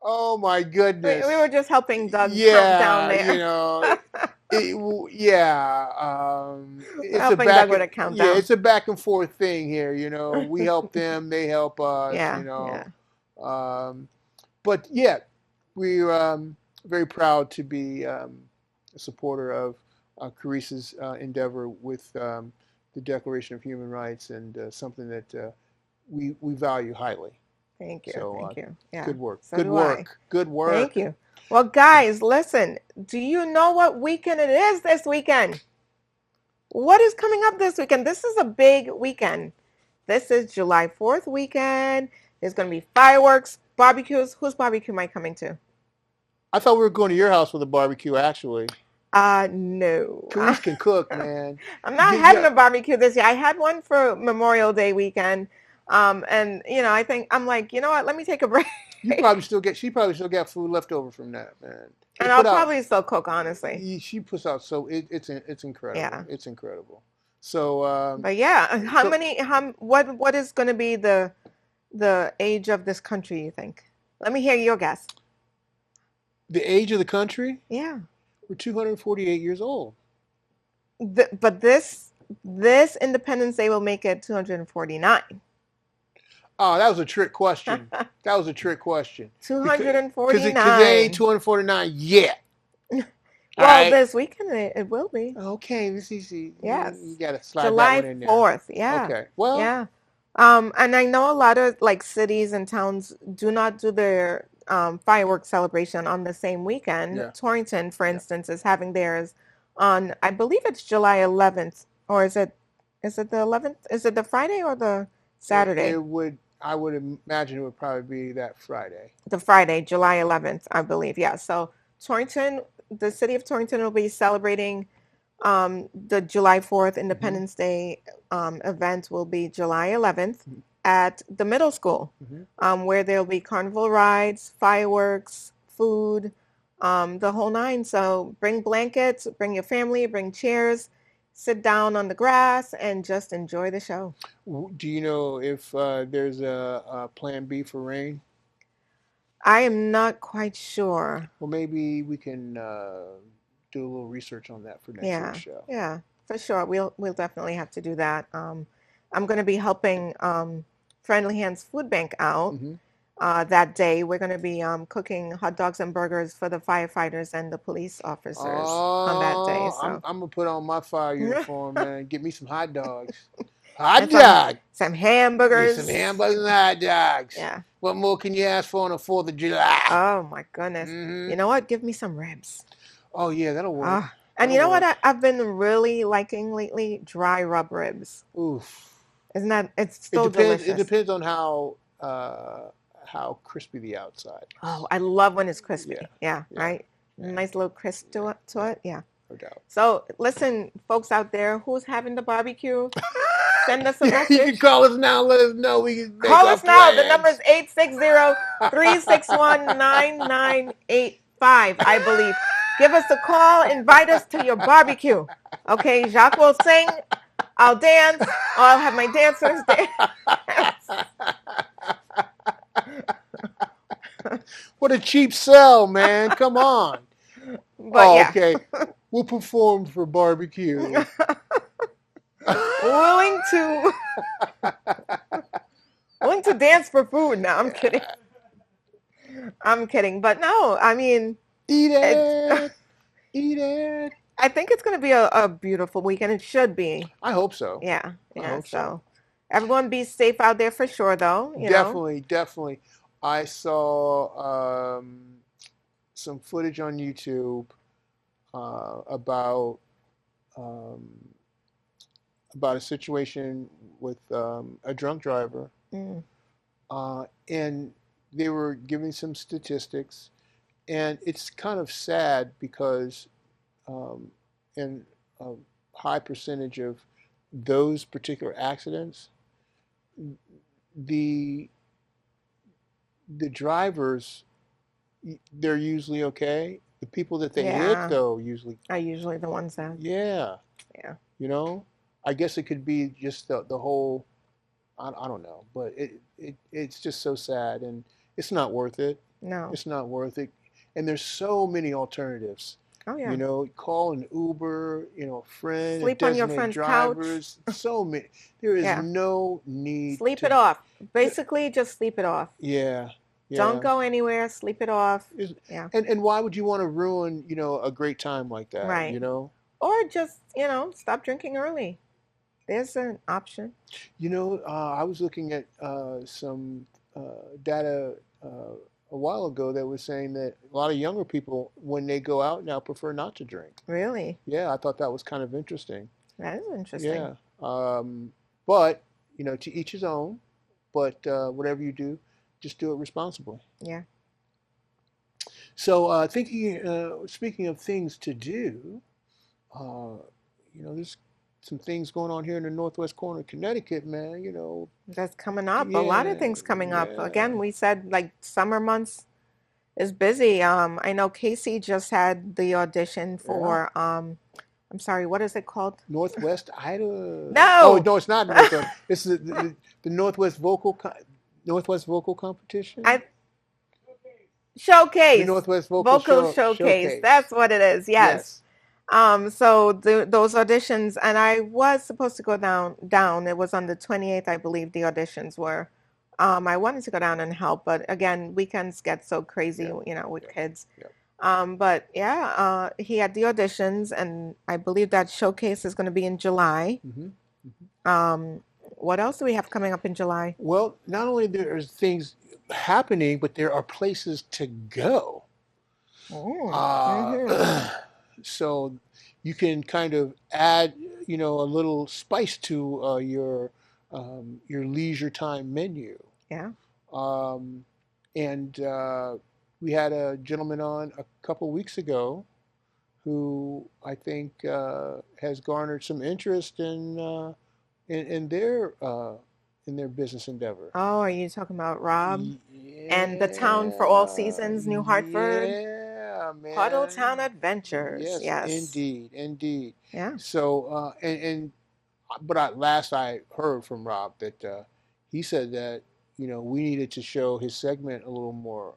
Speaker 1: Oh my goodness.
Speaker 2: We were just helping Doug count down there.
Speaker 1: You know, it's
Speaker 2: helping Doug with a countdown.
Speaker 1: Yeah, it's a back and forth thing here. You know, we help them, they help us.
Speaker 2: Yeah,
Speaker 1: you know,
Speaker 2: yeah.
Speaker 1: But yeah, we're very proud to be a supporter of Coryse's endeavor with the Declaration of Human Rights, and something that we value highly.
Speaker 2: Thank you.
Speaker 1: So,
Speaker 2: thank you. Yeah.
Speaker 1: Good work.
Speaker 2: So
Speaker 1: Good
Speaker 2: do
Speaker 1: work.
Speaker 2: I.
Speaker 1: Good work.
Speaker 2: Thank you. Well, guys, listen. Do you know what weekend it is this weekend? What is coming up this weekend? This is a big weekend. This is July 4th weekend. There's going to be fireworks, barbecues. Whose barbecue am I coming to?
Speaker 1: I thought we were going to your house with a barbecue, actually.
Speaker 2: No.
Speaker 1: Coryse can cook, man.
Speaker 2: I'm not having a barbecue this year. I had one for Memorial Day weekend. And you know, I think I'm like, you know what? Let me take a break.
Speaker 1: She probably still got food left over from that, man.
Speaker 2: And I'll probably still cook, honestly.
Speaker 1: She puts out it's incredible.
Speaker 2: Yeah.
Speaker 1: It's incredible. So,
Speaker 2: but yeah, what is going to be the age of this country, you think? Let me hear your guess.
Speaker 1: The age of the country?
Speaker 2: Yeah.
Speaker 1: We're 248 years old.
Speaker 2: But this Independence Day will make it 249.
Speaker 1: Oh, that was a trick question. That was a trick question.
Speaker 2: 249.
Speaker 1: Because it ain't 249 yet.
Speaker 2: Well, this weekend it will be.
Speaker 1: Okay, this is easy.
Speaker 2: Yes.
Speaker 1: You got to slide
Speaker 2: July
Speaker 1: that one in there.
Speaker 2: 4th. Yeah.
Speaker 1: Okay. Well.
Speaker 2: Yeah. And I know a lot of like cities and towns do not do their fireworks celebration on the same weekend.
Speaker 1: Yeah.
Speaker 2: Torrington, for instance, is having theirs on, I believe it's July 11th, or is it the 11th? Is it the Friday or the Saturday?
Speaker 1: I would imagine it would probably be that Friday.
Speaker 2: The Friday, July 11th, I believe. Yeah. So Torrington, the city of Torrington will be celebrating the July 4th Independence Day event will be July 11th at the middle school, where there'll be carnival rides, fireworks, food, the whole nine. So bring blankets, bring your family, bring chairs, sit down on the grass, and just enjoy the show.
Speaker 1: Do you know if there's a plan B for rain?
Speaker 2: I am not quite sure.
Speaker 1: Well, maybe we can do a little research on that for next week's show.
Speaker 2: Yeah, for sure. We'll definitely have to do that. I'm going to be helping Friendly Hands Food Bank out that day. We're going to be cooking hot dogs and burgers for the firefighters and the police officers on that day. So
Speaker 1: I'm going to put on my fire uniform and get me some hot dogs. Hot dog.
Speaker 2: Some hamburgers.
Speaker 1: Some hamburgers and hot dogs.
Speaker 2: Yeah.
Speaker 1: What more can you ask for on the 4th of July?
Speaker 2: Oh, my goodness. You know what? Give me some ribs.
Speaker 1: Oh, yeah, that'll work.
Speaker 2: And you know what I've been really liking lately? Dry rub ribs.
Speaker 1: Oof.
Speaker 2: Isn't that, it's so delicious.
Speaker 1: It depends on how crispy the outside is.
Speaker 2: Oh, I love when it's crispy. Yeah. Right? Yeah. Nice little crisp to it. Yeah.
Speaker 1: No doubt.
Speaker 2: So, listen, folks out there, who's having the barbecue? Send us a message.
Speaker 1: You can call us now. Let us know. We can
Speaker 2: call us now. The number is 860-361-9985, I believe. Give us a call. Invite us to your barbecue. Okay, Jacque will sing. I'll dance. Or I'll have my dancers dance.
Speaker 1: What a cheap sell, man. Come on.
Speaker 2: But
Speaker 1: okay. We'll perform for barbecue.
Speaker 2: willing to dance for food. No, I'm kidding. I'm kidding. But no, I mean,
Speaker 1: eat it.
Speaker 2: I think it's going to be a beautiful weekend. It should be.
Speaker 1: I hope so.
Speaker 2: Yeah.
Speaker 1: I
Speaker 2: Yeah.
Speaker 1: hope so.
Speaker 2: Everyone be safe out there for sure, though. You know.
Speaker 1: Definitely. I saw some footage on YouTube about um, a situation with a drunk driver,
Speaker 2: Mm.
Speaker 1: and they were giving some statistics, and it's kind of sad because in a high percentage of those particular accidents, the drivers, they're usually okay. The people that they hit,
Speaker 2: Yeah.
Speaker 1: though, usually,
Speaker 2: Are usually the ones that.
Speaker 1: yeah,
Speaker 2: Yeah.
Speaker 1: you know, I guess it could be just the whole, I don't know, but it's just so sad, and it's not worth it.
Speaker 2: No.
Speaker 1: It's not worth it. And there's so many alternatives.
Speaker 2: Oh yeah.
Speaker 1: You know, call an Uber, you know, a friend,
Speaker 2: Sleep on your
Speaker 1: designated
Speaker 2: friend's couch.
Speaker 1: drivers. So many. There is
Speaker 2: Yeah.
Speaker 1: no need
Speaker 2: Sleep
Speaker 1: to,
Speaker 2: it off. Basically, just sleep it off.
Speaker 1: Yeah. Yeah.
Speaker 2: Don't go anywhere. Sleep it off. Yeah.
Speaker 1: And why would you want to ruin, you know, a great time like that?
Speaker 2: Right.
Speaker 1: You know?
Speaker 2: Or just, you know, stop drinking early. There's an option.
Speaker 1: You know, I was looking at some data a while ago that was saying that a lot of younger people, when they go out now, prefer not to drink.
Speaker 2: Really?
Speaker 1: Yeah, I thought that was kind of interesting.
Speaker 2: That is interesting.
Speaker 1: Yeah. But, you know, to each his own. But whatever you do, just do it responsibly.
Speaker 2: Yeah.
Speaker 1: So speaking of things to do, you know, there's some things going on here in the northwest corner of Connecticut, man. You know,
Speaker 2: That's coming up. A lot of things coming up. Again, we said like summer months is busy. I know Casey just had the audition for I'm sorry, what is it called?
Speaker 1: Northwest Idaho.
Speaker 2: No.
Speaker 1: Oh no, it's not Northwest. This is the Northwest Vocal Competition.
Speaker 2: Showcase.
Speaker 1: The Northwest
Speaker 2: Vocal Showcase. That's what it is. Yes. So those auditions, and I was supposed to go down. It was on the 28th, I believe the auditions were. I wanted to go down and help, but again, weekends get so crazy, you know, with kids. But yeah, he had the auditions, and I believe that showcase is going to be in July. What else do we have coming up in July?
Speaker 1: Well, not only there's things happening, but there are places to go. So you can kind of add, you know, a little spice to your leisure time menu.
Speaker 2: Yeah.
Speaker 1: And we had a gentleman on a couple weeks ago who I think has garnered some interest in their business endeavor.
Speaker 2: Oh, are you talking about Rob and the Town for All Seasons, New Hartford?
Speaker 1: Yeah, man.
Speaker 2: Puddletown Adventures. Yes.
Speaker 1: Indeed.
Speaker 2: Yeah.
Speaker 1: So but last I heard from Rob that he said that, you know, we needed to show his segment a little more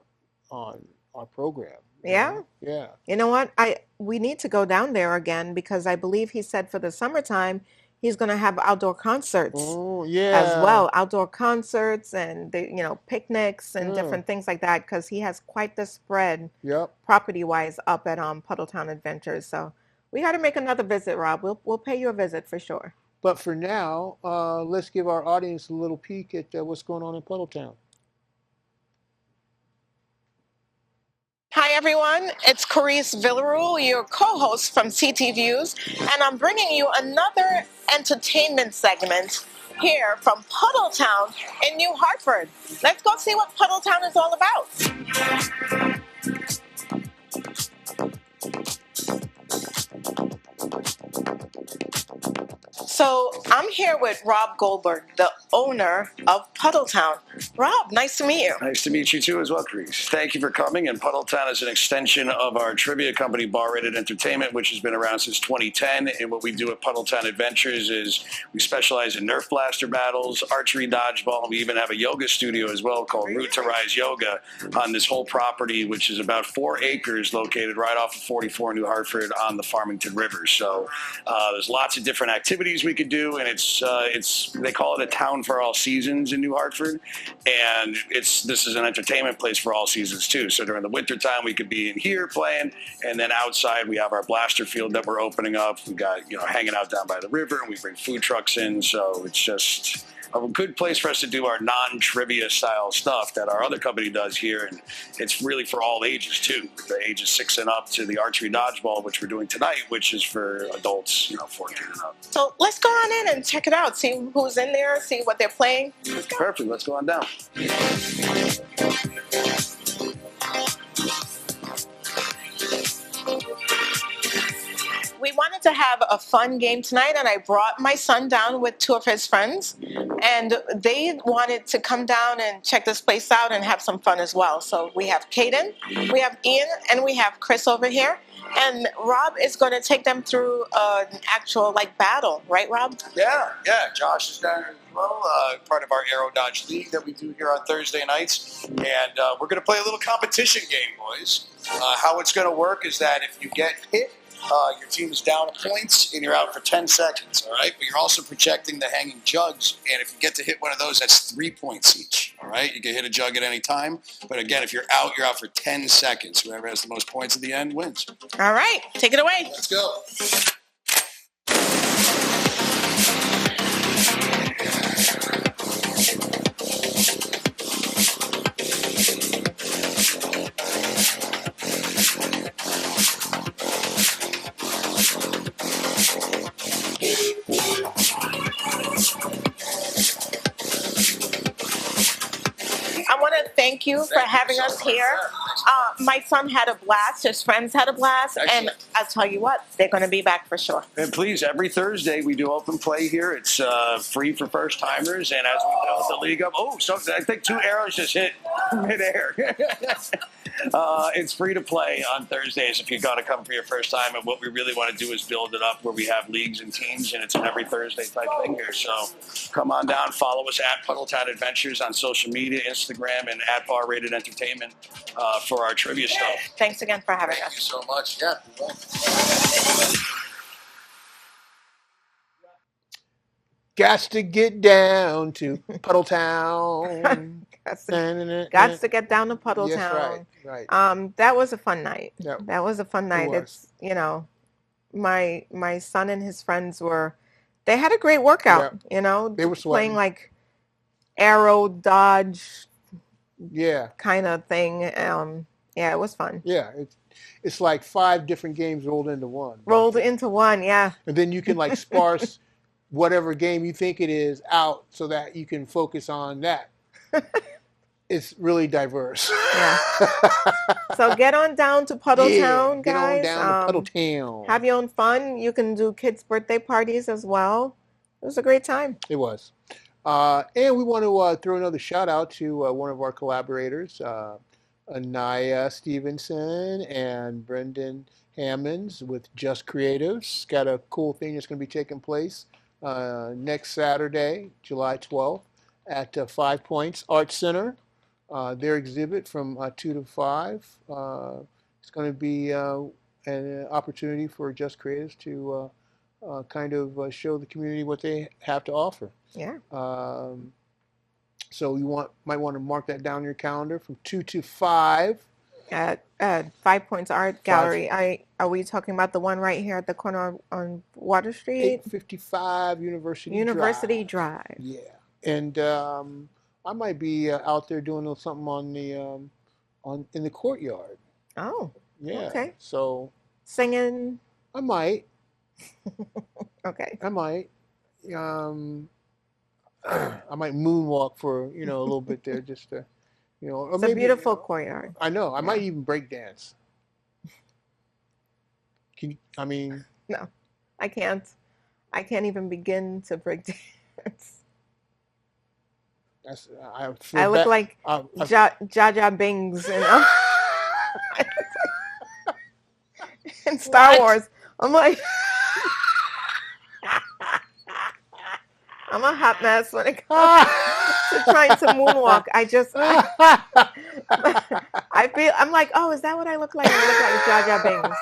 Speaker 1: on our program.
Speaker 2: Yeah.
Speaker 1: Yeah.
Speaker 2: You know what? We need to go down there again because I believe he said for the summertime he's going to have outdoor concerts as well. Outdoor concerts and picnics and different things like that because he has quite the spread property-wise up at Puddletown Adventures. So we got to make another visit, Rob. We'll pay you a visit for sure.
Speaker 1: But for now, let's give our audience a little peek at what's going on in Puddletown.
Speaker 2: Hi, everyone. It's Coryse Villarouel, your co-host from CT Views, and I'm bringing you another entertainment segment here from Puddletown in New Hartford. Let's go see what Puddletown is all about. So I'm here with Rob Goldberg, the owner of Puddletown. Rob, nice to meet you.
Speaker 6: Nice to meet you too as well, Coryse. Thank you for coming. And Puddletown is an extension of our trivia company, Bar Rated Entertainment, which has been around since 2010. And what we do at Puddletown Adventures is we specialize in Nerf blaster battles, archery, dodgeball, and we even have a yoga studio as well called Root to Rise Yoga on this whole property, which is about 4 acres located right off of 44 New Hartford on the Farmington River. So There's lots of different activities we could do, and it's they call it a town for all seasons in New Hartford, and this is an entertainment place for all seasons too. So during the winter time, we could be in here playing, and then outside we have our blaster field that we're opening up. We got hanging out down by the river, and we bring food trucks in. So it's just a good place for us to do our non-trivia style stuff that our other company does here, and it's really for all ages too, the ages 6 and up, to the archery dodgeball, which we're doing tonight, which is for adults 14 and up.
Speaker 2: So let's go on in and check it out, see who's in there, see what they're playing.
Speaker 6: Perfect, let's go on down.
Speaker 2: We wanted to have a fun game tonight, and I brought my son down with 2 of his friends, and they wanted to come down and check this place out and have some fun as well. So we have Caden, we have Ian, and we have Chris over here, and Rob is going to take them through an actual battle, right, Rob?
Speaker 6: Yeah, Josh is down here as well, part of our Aero Dodge League that we do here on Thursday nights, and we're going to play a little competition game, boys. How it's going to work is that if you get hit, your team is down points and you're out for 10 seconds, all right? But you're also projecting the hanging jugs, and if you get to hit one of those, that's 3 points each, all right? You can hit a jug at any time, but again, if you're out for 10 seconds. Whoever has the most points at the end wins.
Speaker 2: All right, take it away.
Speaker 6: Let's go.
Speaker 2: Thank you for having us here. My son had a blast. His friends had a blast.
Speaker 6: Excellent.
Speaker 2: And I'll tell you what, they're going to be back for sure.
Speaker 6: And please, every Thursday we do open play here. It's free for first timers. And as we build the league up, so I think 2 arrows just hit midair. It's free to play on Thursdays if you got to come for your first time. And what we really want to do is build it up where we have leagues and teams, and it's an every Thursday type thing here. So come on down, follow us at Puddletown Adventures on social media, Instagram, and at Bar Rated Entertainment for our trivia stuff.
Speaker 2: Thanks again for having
Speaker 6: Thank
Speaker 2: us.
Speaker 6: you so much. Yeah.
Speaker 1: Got to get down to Puddletown.
Speaker 2: Got to get down to Puddletown.
Speaker 1: Yes, right.
Speaker 2: That was a fun night.
Speaker 1: Yep.
Speaker 2: That was a fun night.
Speaker 1: Was.
Speaker 2: It's my son and his friends they had a great workout.
Speaker 1: They were sweating.
Speaker 2: Playing arrow dodge.
Speaker 1: Yeah.
Speaker 2: Kind of thing. It was fun.
Speaker 1: Yeah, it's like 5 different games rolled into one.
Speaker 2: Into one, yeah.
Speaker 1: And then you can sparse whatever game you think it is out so that you can focus on that. It's really diverse.
Speaker 2: Yeah. So get on down to Puddletown, guys.
Speaker 1: Get on down to Puddletown.
Speaker 2: Have your own fun. You can do kids' birthday parties as well. It was a great time.
Speaker 1: It was. And we want to throw another shout out to one of our collaborators, Anaya Stevenson and Brendan Hammonds with Just Creatives. Got a cool thing that's going to be taking place next Saturday, July 12th at 5 Points Art Center. Their exhibit from 2 to 5. It's going to be an opportunity for Just Creatives to kind of show the community what they have to offer.
Speaker 2: Yeah.
Speaker 1: So you might want to mark that down in your calendar from 2 to 5.
Speaker 2: At 5 Points Art Gallery. Are we talking about the one right here at the corner on Water Street?
Speaker 1: 855 University
Speaker 2: Drive.
Speaker 1: Yeah. And I might be out there doing something in the courtyard.
Speaker 2: Oh.
Speaker 1: Yeah.
Speaker 2: Okay.
Speaker 1: So
Speaker 2: singing.
Speaker 1: I might.
Speaker 2: Okay.
Speaker 1: I might. I might moonwalk for a little bit there, just to, or
Speaker 2: it's
Speaker 1: maybe,
Speaker 2: a beautiful courtyard.
Speaker 1: I know. I might even break dance.
Speaker 2: No, I can't. I can't even begin to break dance.
Speaker 1: I
Speaker 2: look like Jaja Bings, in Star Wars. I'm like. I'm a hot mess when it comes to trying to moonwalk. I'm like, oh, is that what I look like? I look like Jaja Bings.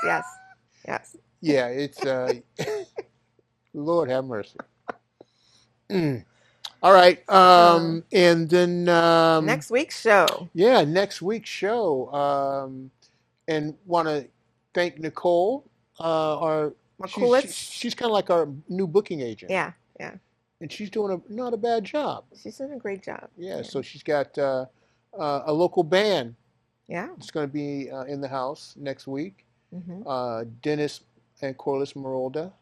Speaker 2: Yes.
Speaker 1: Yeah, it's Lord have mercy. All right. And then
Speaker 2: Next week's show.
Speaker 1: yeah, next week's show. And want to thank Nicole, our
Speaker 2: McCoolitz.
Speaker 1: she's kind of like our new booking agent,
Speaker 2: Yeah, yeah.
Speaker 1: and she's doing not a bad job.
Speaker 2: She's doing a great job.
Speaker 1: Yeah, so she's got a local band
Speaker 2: Yeah.
Speaker 1: that's going to be in the house next week.
Speaker 2: Mm-hmm.
Speaker 1: Dennis and Corliss Marolda.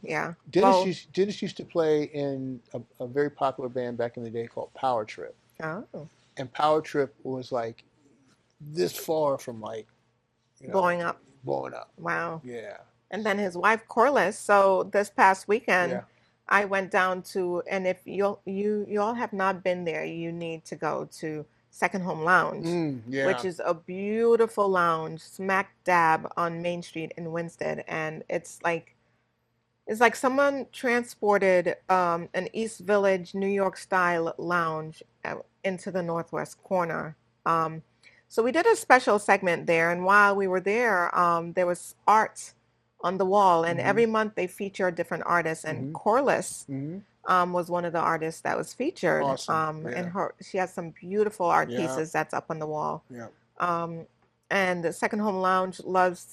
Speaker 2: Yeah.
Speaker 1: Dennis used to play in a very popular band back in the day called Power Trip.
Speaker 2: Oh.
Speaker 1: And Power Trip was like this far from like
Speaker 2: Blowing up.
Speaker 1: Blowing up.
Speaker 2: Wow.
Speaker 1: Yeah.
Speaker 2: And then his wife Corliss. So this past weekend,
Speaker 1: Yeah.
Speaker 2: I went down to, and if you all have not been there, you need to go to Second Home Lounge,
Speaker 1: Yeah.
Speaker 2: which is a beautiful lounge smack dab on Main Street in Winsted, and it's like someone transported an East Village, New York style lounge into the northwest corner. So we did a special segment there, and while we were there, there was art on the wall, and every month they feature a different artist, and Corliss was one of the artists that was featured.
Speaker 1: Awesome.
Speaker 2: And she has some beautiful art
Speaker 1: Yeah.
Speaker 2: pieces that's up on the wall.
Speaker 1: Yeah.
Speaker 2: And the Second Home Lounge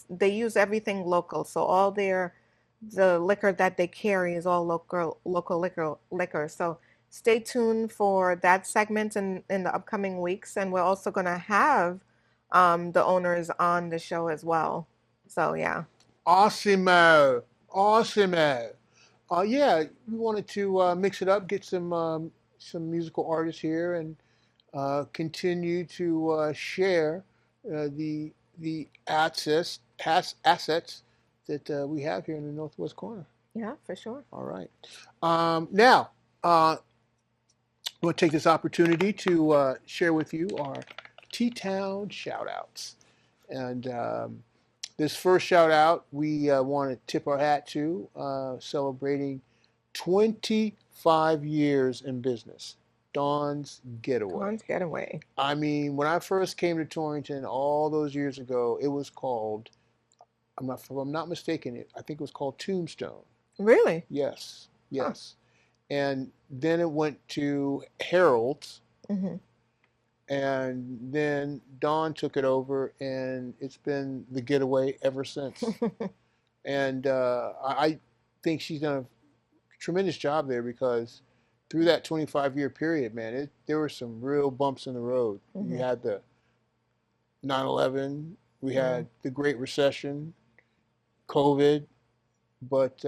Speaker 2: they use everything local, so all the liquor that they carry is all local liquor. So stay tuned for that segment in the upcoming weeks, and we're also going to have the owners on the show as well. So yeah.
Speaker 1: Awesome-o. Yeah, we wanted to mix it up, get some musical artists here, and continue to share the assets that we have here in the northwest corner.
Speaker 2: Yeah, for sure.
Speaker 1: All right. Now, I want to take this opportunity to share with you our T-Town shout-outs. And this first shout-out, we want to tip our hat to celebrating 25 years in business. Dawn's Getaway.
Speaker 2: Dawn's Getaway.
Speaker 1: I mean, when I first came to Torrington all those years ago, it was called, if I'm not mistaken, I think it was called Tombstone.
Speaker 2: Really?
Speaker 1: Yes. And then it went to Harold's, and then Dawn took it over, and it's been the Getaway ever since. And I think she's done a tremendous job there, because through that 25-year period, man, there were some real bumps in the road. We had the 9/11, we had the Great Recession, COVID, but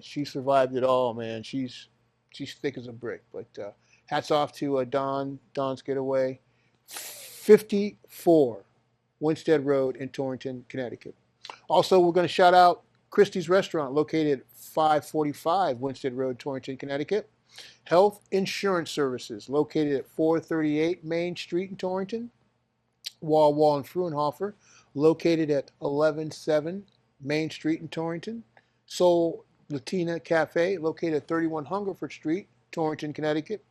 Speaker 1: she survived it all, man. She's thick as a brick. But hats off to Dawn's Getaway, 54 Winstead Road in Torrington, Connecticut. Also, we're going to shout out Christie's Restaurant, located at 545 Winstead Road, Torrington, Connecticut. Health Insurance Services, located at 438 Main Street in Torrington. Wall and Fruenhofer, located at 117 Main Street in Torrington. Soul Latina Cafe, located at 31 Hungerford Street, Torrington, Connecticut.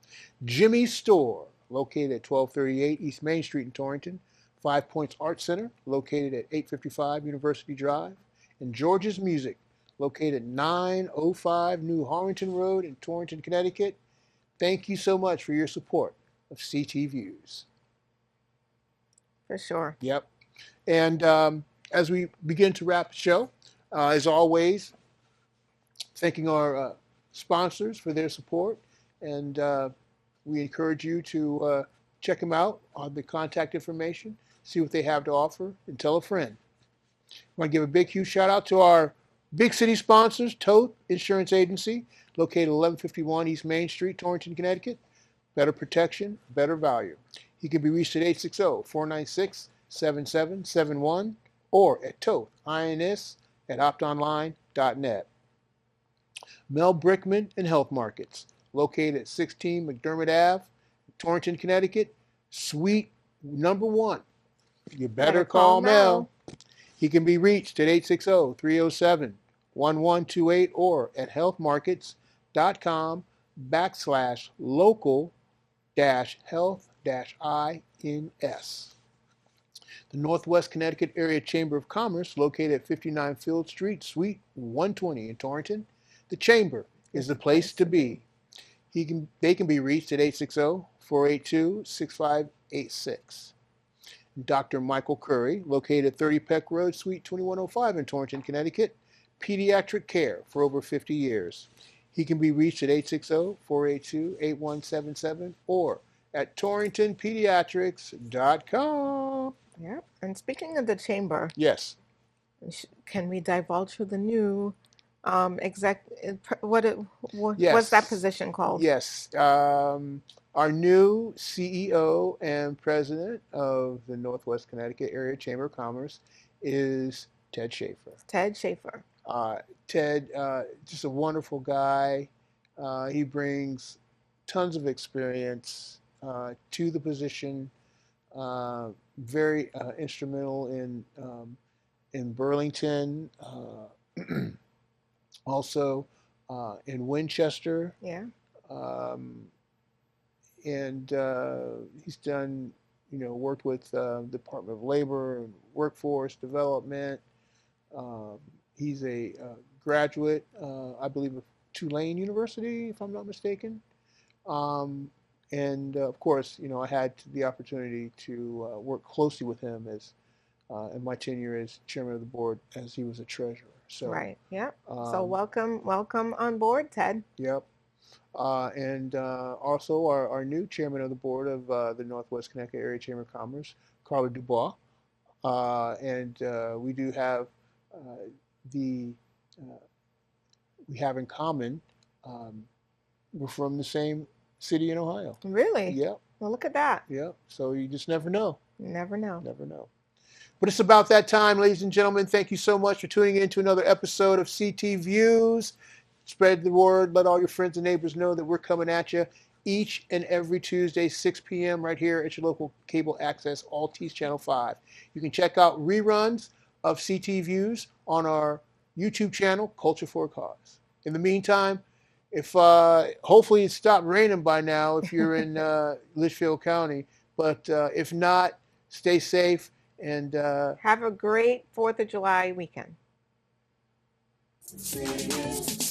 Speaker 1: Jimmy's Store, located at 1238 East Main Street in Torrington. 5 Points Art Center, located at 855 University Drive. And George's Music, located at 905 New Harrington Road in Torrington, Connecticut. Thank you so much for your support of CT Views.
Speaker 2: For sure.
Speaker 1: Yep. And as we begin to wrap the show, as always, thanking our sponsors for their support. And we encourage you to check them out on the contact information, see what they have to offer, and tell a friend. I want to give a big, huge shout out to our big city sponsors, Toth Insurance Agency, located at 1151 East Main Street, Torrington, Connecticut. Better protection, better value. He can be reached at 860-496-7771 or at tothins@optonline.net. Mel Brickman and Health Markets, located at 16 McDermott Ave, Torrington, Connecticut. Suite number 1. You better call Mel. He can be reached at 860-307-1128 or at healthmarkets.com/local-health-ins. The Northwest Connecticut Area Chamber of Commerce, located at 59 Field Street, Suite 120 in Torrington. The Chamber is the place to be. They can be reached at 860-482-6586. Dr. Michael Curry, located at 30 Peck Road, Suite 2105 in Torrington, Connecticut. Pediatric care for over 50 years. He can be reached at 860-482-8177 or at torringtonpediatrics.com.
Speaker 2: Yeah. And speaking of the chamber,
Speaker 1: Yes.
Speaker 2: can we divulge who the new what's
Speaker 1: Yes.
Speaker 2: that position called?
Speaker 1: Yes. Our new CEO and president of the Northwest Connecticut Area Chamber of Commerce is Ted Schaefer.
Speaker 2: Ted Schaefer.
Speaker 1: Ted, just a wonderful guy. He brings tons of experience to the position. Very instrumental in Burlington, also in Winchester.
Speaker 2: Yeah.
Speaker 1: And he's done, worked with Department of Labor and Workforce Development. He's a graduate, I believe, of Tulane University, if I'm not mistaken. And of course, I had the opportunity to work closely with him in my tenure as chairman of the board, as he was a treasurer. So,
Speaker 2: right. Yep. So welcome on board, Ted.
Speaker 1: Yep. And also our new chairman of the board of the Northwest Connecticut Area Chamber of Commerce, Carla Dubois. And we do have we have in common, we're from the same city in Ohio.
Speaker 2: Really?
Speaker 1: Yep.
Speaker 2: Well, look at that.
Speaker 1: Yep. So you just never know.
Speaker 2: Never know.
Speaker 1: Never know. But it's about that time, ladies and gentlemen. Thank you so much for tuning in to another episode of CT Views. Spread the word. Let all your friends and neighbors know that we're coming at you each and every Tuesday, 6 p.m. right here at your local cable access, Altice Channel 5. You can check out reruns of CT Views on our YouTube channel, Culture for a Cause. In the meantime, if hopefully it stopped raining by now if you're in Litchfield County, but if not, stay safe and
Speaker 2: have a great 4th of July weekend.
Speaker 4: City Views.